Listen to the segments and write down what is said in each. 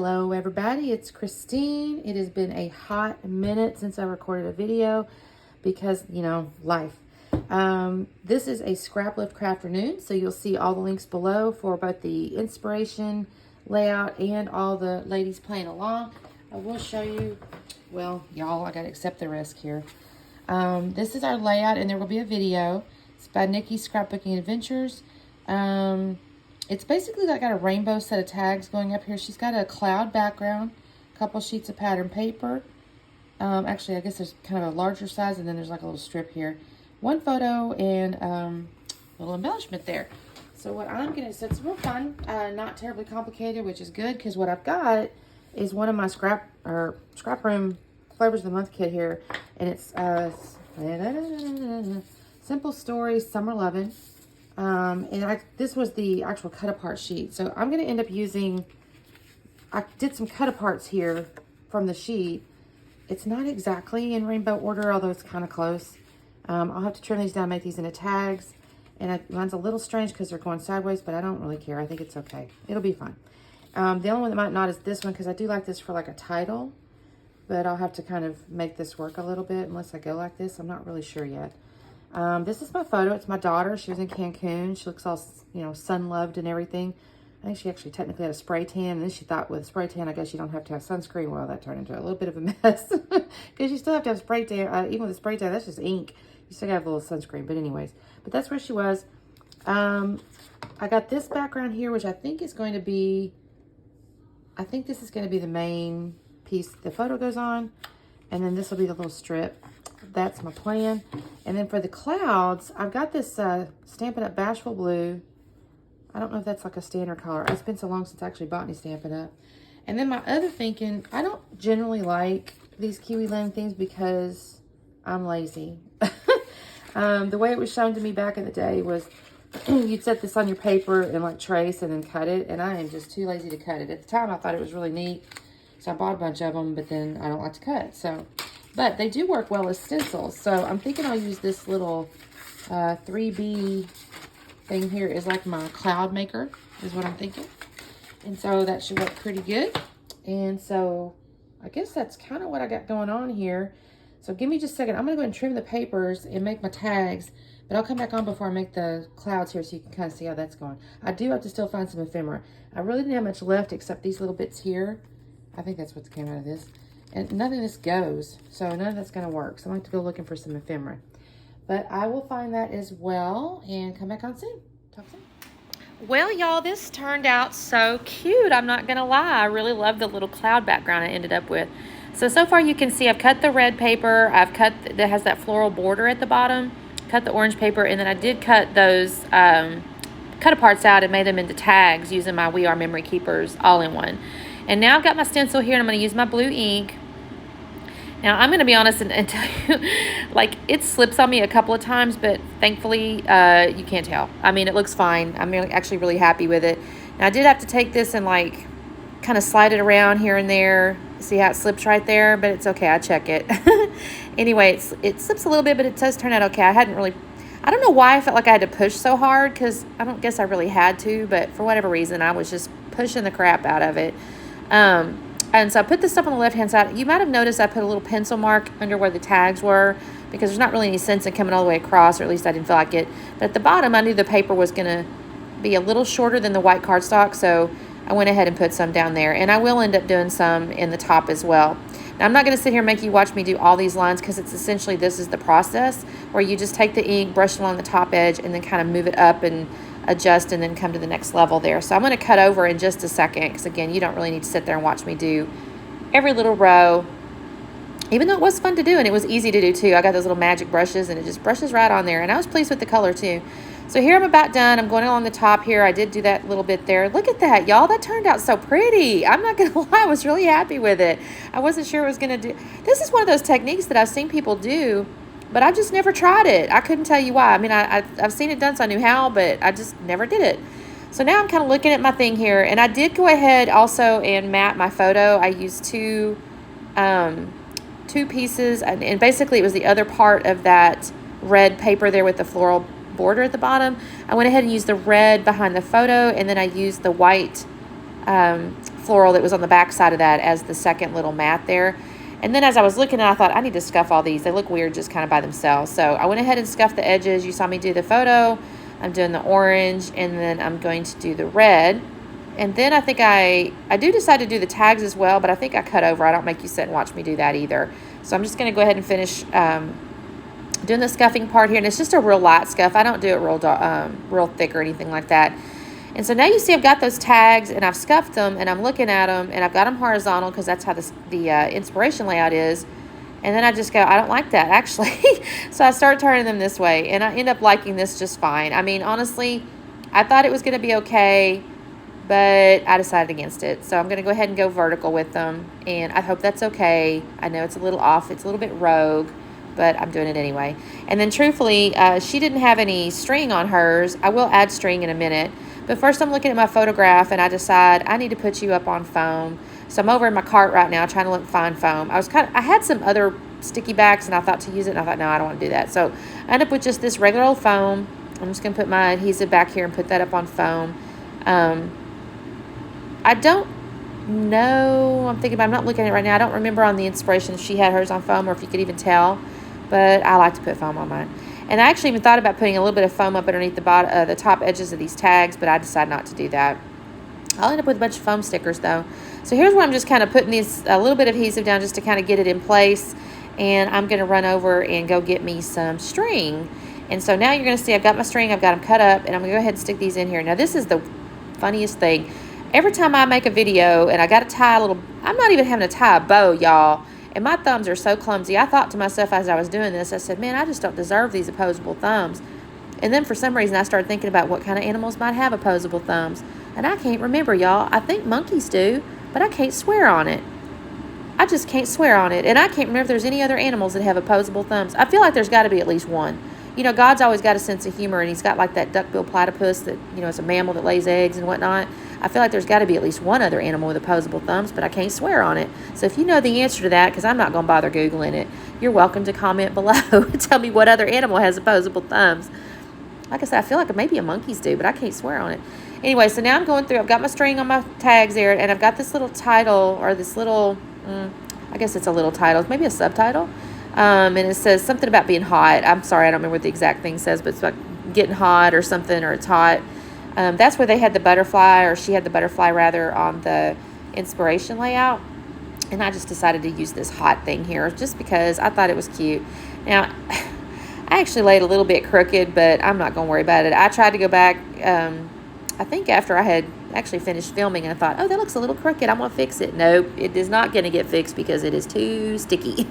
Hello everybody, it's Christine. It has been a hot minute since I recorded a video because, you know, life. This is a Scraplift Crafternoon, so you'll see all the links below for both the inspiration, layout, and all the ladies playing along. I will show you, well, y'all, I gotta accept the risk here. This is our layout, and there will be a video. It's by Nikki's Scrapbooking Adventures. It's basically like got a rainbow set of tags going up here. She's got a cloud background, a couple sheets of pattern paper. Actually, I guess there's kind of a larger size, and then there's like a little strip here. One photo and a little embellishment there. So what I'm gonna, so it's real fun, not terribly complicated, which is good because what I've got is one of my scrap room flavors of the month kit here, and it's Simple Stories Summer Lovin'. And this was the actual cut apart sheet. So I'm going to end up using, I did some cut aparts here from the sheet. It's not exactly in rainbow order, although it's kind of close. I'll have to trim these down, make these into tags. And mine's a little strange because they're going sideways, but I don't really care. I think it's okay. It'll be fine. The only one that might not is this one because I do like this for like a title. But I'll have to kind of make this work a little bit unless I go like this. I'm not really sure yet. This is my photo. It's my daughter. She was in Cancun. She looks all, you know, sun-loved and everything. I think she actually technically had a spray tan. And then she thought with spray tan, I guess you don't have to have sunscreen. Well, that turned into a little bit of a mess. Because you still have to have spray tan. Even with a spray tan, that's just ink. You still got a little sunscreen. But anyways, but that's where she was. I got this background here, which I think is going to be, I think this is going to be the main piece the photo goes on. And then this will be the little strip. That's my plan. And then for the clouds, I've got this Stampin' Up! Bashful Blue. I don't know if that's like a standard color. It's been so long since I actually bought any Stampin' Up! And then my other thinking, I don't generally like these Kiwi Linen things because I'm lazy. The way it was shown to me back in the day was you'd set this on your paper and like trace and then cut it. And I am just too lazy to cut it. At the time, I thought it was really neat. So I bought a bunch of them, but then I don't like to cut. So... but they do work well as stencils. So I'm thinking I'll use this little 3B thing here is like my cloud maker is what I'm thinking. And so that should work pretty good. And so I guess that's kind of what I got going on here. So give me just a second. I'm going to go ahead and trim the papers and make my tags. But I'll come back on before I make the clouds here so you can kind of see how that's going. I do have to still find some ephemera. I really didn't have much left except these little bits here. I think that's what came out of this. And none of this goes, so none of that's going to work. So I'm going to have to go looking for some ephemera. But I will find that as well and come back on soon. Talk soon. Well, y'all, this turned out so cute. I'm not going to lie. I really love the little cloud background I ended up with. So far you can see I've cut the red paper. I've cut, that has that floral border at the bottom. Cut the orange paper, and then I did cut those cut aparts out and made them into tags using my We Are Memory Keepers all-in-one. And now I've got my stencil here, and I'm going to use my blue ink. Now, I'm going to be honest and tell you, like, it slips on me a couple of times, but thankfully, you can't tell. I mean, it looks fine. I'm actually really happy with it. Now, I did have to take this and, like, kind of slide it around here and there. See how it slips right there? But it's okay. I check it. Anyway, it slips a little bit, but it does turn out okay. I don't know why I felt like I had to push so hard, because I don't guess I really had to, but for whatever reason, I was just pushing the crap out of it. And so I put this stuff on the left-hand side. You might have noticed I put a little pencil mark under where the tags were because there's not really any sense in coming all the way across, or at least I didn't feel like it. But at the bottom, I knew the paper was going to be a little shorter than the white cardstock, so I went ahead and put some down there. And I will end up doing some in the top as well. Now, I'm not going to sit here and make you watch me do all these lines because it's essentially this is the process where you just take the ink, brush it along the top edge, and then kind of move it up and adjust and then come to the next level there. So I'm going to cut over in just a second because, again, you don't really need to sit there and watch me do every little row, even though it was fun to do and it was easy to do too. I got those little magic brushes and it just brushes right on there, and I was pleased with the color too. So here I'm about done. I'm going along the top here. I did do that little bit there. Look at that, y'all. That turned out so pretty. I'm not going to lie. I was really happy with it. I wasn't sure it was going to do. This is one of those techniques that I've seen people do, but I've just never tried it. I couldn't tell you why. I mean, I've seen it done, so I knew how, but I just never did it. So now I'm kind of looking at my thing here, and I did go ahead also and matte my photo. I used two pieces, and basically it was the other part of that red paper there with the floral border at the bottom. I went ahead and used the red behind the photo, and then I used the white floral that was on the back side of that as the second little mat there. And then as I was looking at it, I thought I need to scuff all these. They look weird just kind of by themselves. So I went ahead and scuffed the edges. You saw me do the photo. I'm doing the orange, and then I'm going to do the red. And then I think I do decide to do the tags as well, but I think I cut over. I don't make you sit and watch me do that either. So I'm just going to go ahead and finish doing the scuffing part here. And it's just a real light scuff. I don't do it real thick or anything like that. And so now you see I've got those tags, and I've scuffed them, and I'm looking at them, and I've got them horizontal because that's how the inspiration layout is. And then I just go, I don't like that, actually. So I start turning them this way, and I end up liking this just fine. I mean, honestly, I thought it was going to be okay, but I decided against it. So I'm going to go ahead and go vertical with them, and I hope that's okay. I know it's a little off. It's a little bit rogue, but I'm doing it anyway. And then truthfully, she didn't have any string on hers. I will add string in a minute. But first I'm looking at my photograph, and I decide I need to put you up on foam. So I'm over in my cart right now trying to find foam. I had some other sticky backs, and I thought to use it, and I thought, no, I don't want to do that. So I ended up with just this regular old foam. I'm just going to put my adhesive back here and put that up on foam. I don't know. I'm thinking about, I'm not looking at it right now. I don't remember on the inspiration if she had hers on foam or if you could even tell. But I like to put foam on mine. And I actually even thought about putting a little bit of foam up underneath the top edges of these tags, but I decided not to do that. I'll end up with a bunch of foam stickers though. So here's where I'm just kind of putting a little bit of adhesive down just to kind of get it in place. And I'm going to run over and go get me some string. And so now you're going to see I've got my string, I've got them cut up, and I'm going to go ahead and stick these in here. Now this is the funniest thing. Every time I make a video and I got to tie I'm not even having to tie a bow, y'all. And my thumbs are so clumsy. I thought to myself as I was doing this, I said, man, I just don't deserve these opposable thumbs. And then for some reason, I started thinking about what kind of animals might have opposable thumbs. And I can't remember, y'all. I think monkeys do, but I can't swear on it. I just can't swear on it. And I can't remember if there's any other animals that have opposable thumbs. I feel like there's got to be at least one. You know, God's always got a sense of humor, and he's got like that duck-billed platypus that, you know, it's a mammal that lays eggs and whatnot. I feel like there's got to be at least one other animal with opposable thumbs, but I can't swear on it. So if you know the answer to that, because I'm not going to bother Googling it, you're welcome to comment below. Tell me what other animal has opposable thumbs. Like I said, I feel like maybe monkeys do, but I can't swear on it. Anyway, so now I'm going through. I've got my string on my tags there, and I've got this little title, or this little, I guess it's a little title, maybe a subtitle. And it says something about being hot. I'm sorry, I don't remember what the exact thing says, but it's like getting hot or something, or it's hot. That's where they had the butterfly, or she had the butterfly rather, on the inspiration layout. And I just decided to use this hot thing here just because I thought it was cute. Now, I actually laid a little bit crooked, but I'm not going to worry about it. I tried to go back, I think after I had actually finished filming, and I thought, oh, that looks a little crooked. I'm going to fix it. Nope, it is not going to get fixed because it is too sticky.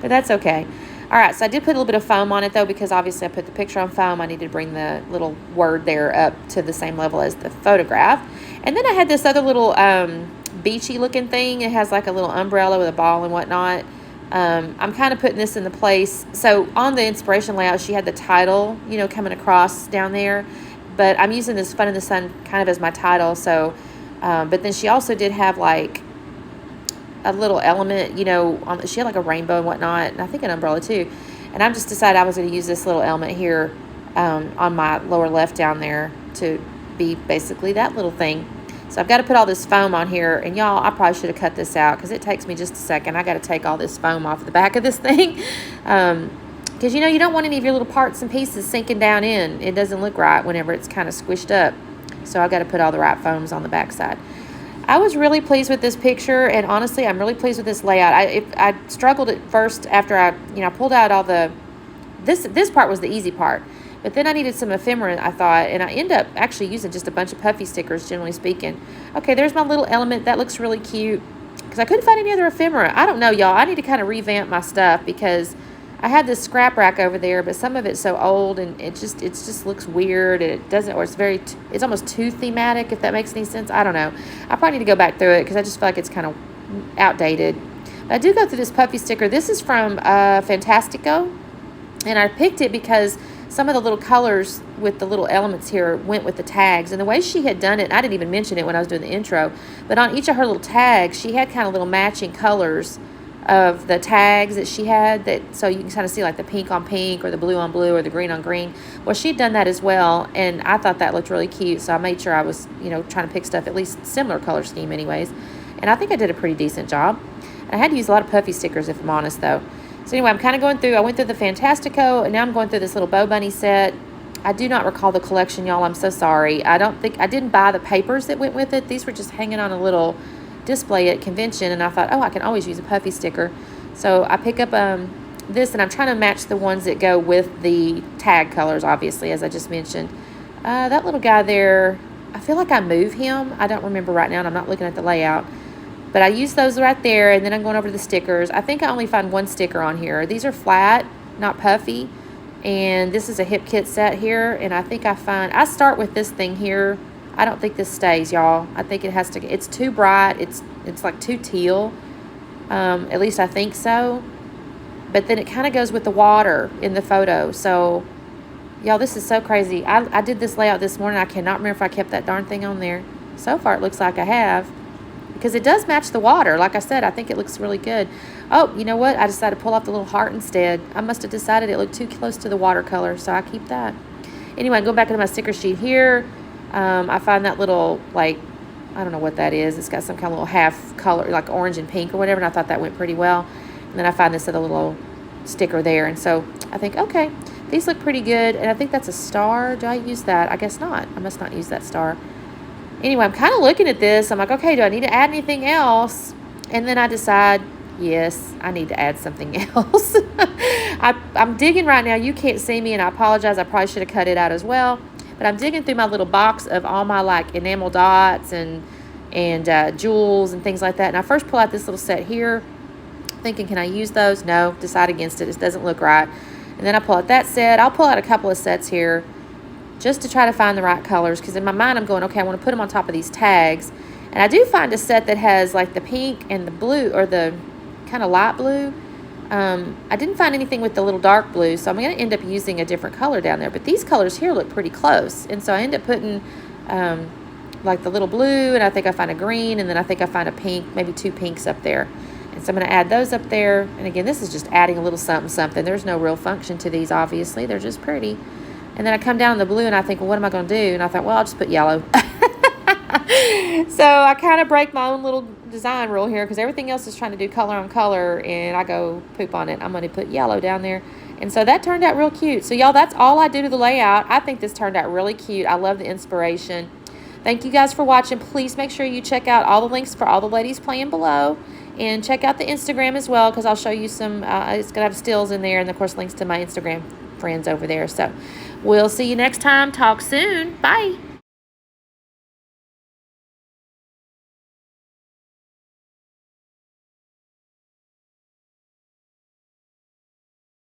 But that's okay. All right, so I did put a little bit of foam on it, though, because obviously I put the picture on foam. I needed to bring the little word there up to the same level as the photograph. And then I had this other little beachy-looking thing. It has like a little umbrella with a ball and whatnot. I'm kind of putting this in the place. So on the inspiration layout, she had the title, you know, coming across down there. But I'm using this Fun in the Sun kind of as my title. So, but then she also did have like a little element, you know, she had like a rainbow and whatnot, and I think an umbrella too. And I just decided I was going to use this little element here on my lower left down there to be basically that little thing. So I've got to put all this foam on here, and y'all, I probably should have cut this out because it takes me just a second. I got to take all this foam off the back of this thing because, you know, you don't want any of your little parts and pieces sinking down in. It doesn't look right whenever it's kind of squished up. So I got to put all the right foams on the back side. I was really pleased with this picture, and honestly, I'm really pleased with this layout. I struggled at first after I pulled out all the, this part was the easy part, but then I needed some ephemera, I thought, and I end up actually using just a bunch of puffy stickers, generally speaking. Okay, there's my little element. That looks really cute, because I couldn't find any other ephemera. I don't know, y'all. I need to kind of revamp my stuff, because I had this scrap rack over there, but some of it's so old, and it just looks weird, and it doesn't, or it's almost too thematic, if that makes any sense. I don't know. I probably need to go back through it, because I just feel like it's kind of outdated. But I do go through this puffy sticker. This is from Fantastico, and I picked it because some of the little colors with the little elements here went with the tags. And the way she had done it, I didn't even mention it when I was doing the intro, but on each of her little tags, she had kind of little matching colors of the tags that she had, that so you can kind of see like the pink on pink or the blue on blue or the green on green. Well, she'd done that as well, and I thought that looked really cute, so I made sure I was, you know, trying to pick stuff at least similar color scheme anyways, and I think I did a pretty decent job. I had to use a lot of puffy stickers, if I'm honest, though. So anyway, I'm kind of going through, I went through the Fantastico, and now I'm going through this little Bow Bunny set. I do not recall the collection, y'all. I'm so sorry. I didn't buy the papers that went with it. These were just hanging on a little display at convention, and I thought, oh, I can always use a puffy sticker. So I pick up this, and I'm trying to match the ones that go with the tag colors, obviously, as I just mentioned. That little guy there, I feel like I move him. I don't remember right now, and I'm not looking at the layout. But I use those right there, and then I'm going over to the stickers. I think I only find one sticker on here. These are flat, not puffy. And this is a hip kit set here, and I think I start with this thing here. I don't think this stays, y'all. I think it has to, it's too bright. It's like too teal. At least I think so. But then it kind of goes with the water in the photo. So, y'all, this is so crazy. I did this layout this morning. I cannot remember if I kept that darn thing on there. So far, it looks like I have. Because it does match the water. Like I said, I think it looks really good. Oh, you know what? I decided to pull off the little heart instead. I must have decided it looked too close to the watercolor, so I keep that. Anyway, go back into my sticker sheet here. I find that little, like, I don't know what that is. It's got some kind of little half color, like orange and pink or whatever, and I thought that went pretty well. And then I find this other little sticker there, and so I think, okay, these look pretty good, and I think that's a star. Do I use that? I guess not. I must not use that star. Anyway, I'm kind of looking at this. I'm like, okay, do I need to add anything else? And then I decide, yes, I need to add something else. I'm digging right now. You can't see me, and I apologize. I probably should have cut it out as well. But I'm digging through my little box of all my, like, enamel dots and jewels and things like that. And I first pull out this little set here, thinking, can I use those? No, decide against it. It doesn't look right. And then I pull out that set. I'll pull out a couple of sets here, just to try to find the right colors, because in my mind I'm going, okay, I want to put them on top of these tags. And I do find a set that has like the pink and the blue, or the kind of light blue. I didn't find anything with the little dark blue, so I'm going to end up using a different color down there. But these colors here look pretty close, and so I end up putting like the little blue, and I think I find a green, and then I think I find a pink, maybe two pinks up there. And so I'm going to add those up there. And again, this is just adding a little something, something. There's no real function to these, obviously. They're just pretty. And then I come down the blue, and I think, well, what am I going to do? And I thought, well, I'll just put yellow. So I kind of break my own little design rule here, because everything else is trying to do color on color, and I go poop on it. I'm going to put yellow down there. And so that turned out real cute. So, y'all, that's all I do to the layout. I think this turned out really cute. I love the inspiration. Thank you guys for watching. Please make sure you check out all the links for all the ladies playing below. And check out the Instagram as well, because I'll show you some, it's going to have stills in there, and, of course, links to my Instagram friends over there. So we'll see you next time. Talk soon. Bye.